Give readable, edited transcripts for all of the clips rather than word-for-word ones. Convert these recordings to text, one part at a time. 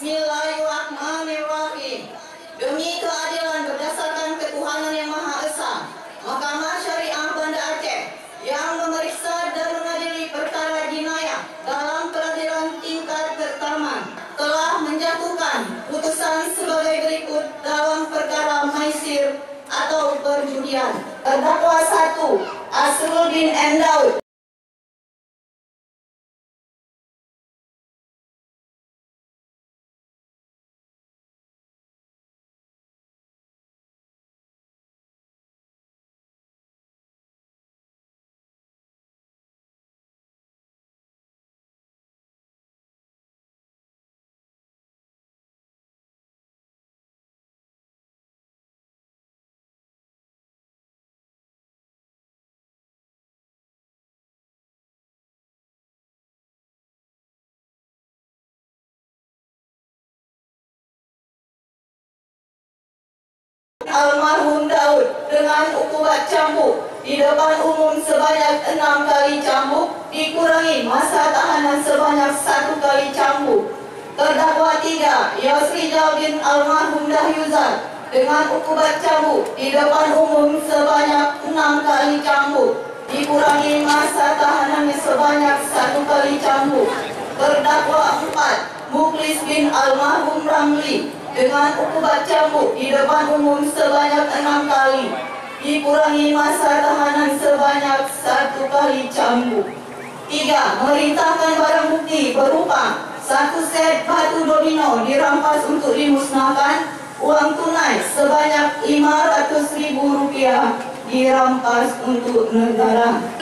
Bismillahirrahmanirrahim. Demi keadilan berdasarkan ketuhanan yang Maha Esa, Mahkamah Syariah Banda Aceh yang memeriksa dan mengadili perkara jinayah dalam peradilan tingkat pertama telah menjatuhkan putusan sebagai berikut dalam perkara maisir atau perjudian. Terdakwa 1, Asrul bin M. Daud. Almarhum Daud dengan hukuman cambuk di depan umum sebanyak 6 kali cambuk dikurangi masa tahanan sebanyak 1 kali cambuk. Terdakwa 3, Yosrijal bin Almarhum Dahyuzar dengan hukuman cambuk di depan umum sebanyak 6 kali cambuk dikurangi masa tahanannya sebanyak 1 kali cambuk. Terdakwa 4, Muklis bin Almarhum Ramli dengan hukuman cambuk di depan umum sebanyak 6 kali dikurangi masa tahanan sebanyak 1 kali cambuk. 3. Memerintahkan barang bukti berupa 1 set batu domino dirampas untuk dimusnahkan, uang tunai sebanyak Rp500.000 dirampas untuk negara.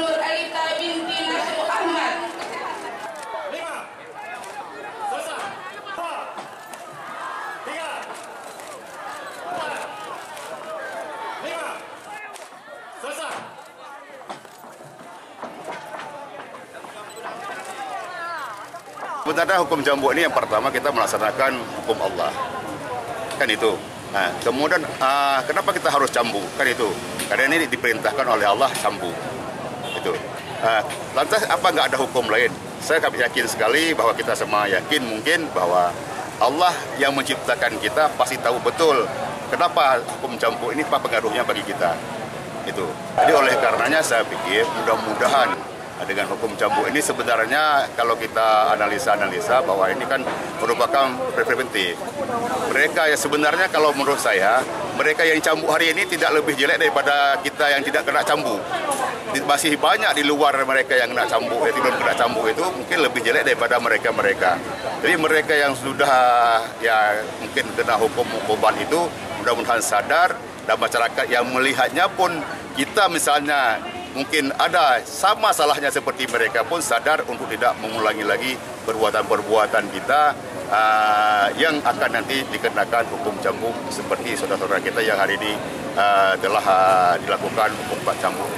Sebenarnya hukum cambuk ini yang pertama kita melaksanakan hukum Allah, kan itu. Nah, kemudian kenapa kita harus cambuk, kan itu? Karena ini diperintahkan oleh Allah cambuk, itu. Lantas apa nggak ada hukum lain? Saya yakin sekali bahwa kita semua yakin mungkin bahwa Allah yang menciptakan kita pasti tahu betul kenapa hukum cambuk ini apa pengaruhnya bagi kita, itu. Jadi oleh karenanya saya pikir mudah-mudahan dengan hukum cambuk ini sebenarnya kalau kita analisa bahwa ini kan merupakan preventif. Mereka yang sebenarnya kalau menurut saya, mereka yang cambuk hari ini tidak lebih jelek daripada kita yang tidak kena cambuk. Masih banyak di luar mereka yang kena cambuk, yang belum kena cambuk itu mungkin lebih jelek daripada mereka-mereka. Jadi mereka yang sudah ya mungkin kena hukuman itu mudah-mudahan sadar, dan masyarakat yang melihatnya pun kita misalnya mungkin ada sama salahnya seperti mereka pun sadar untuk tidak mengulangi lagi perbuatan-perbuatan kita yang akan nanti dikenakan hukum cambuk seperti saudara-saudara kita yang hari ini telah dilakukan hukum cambuk.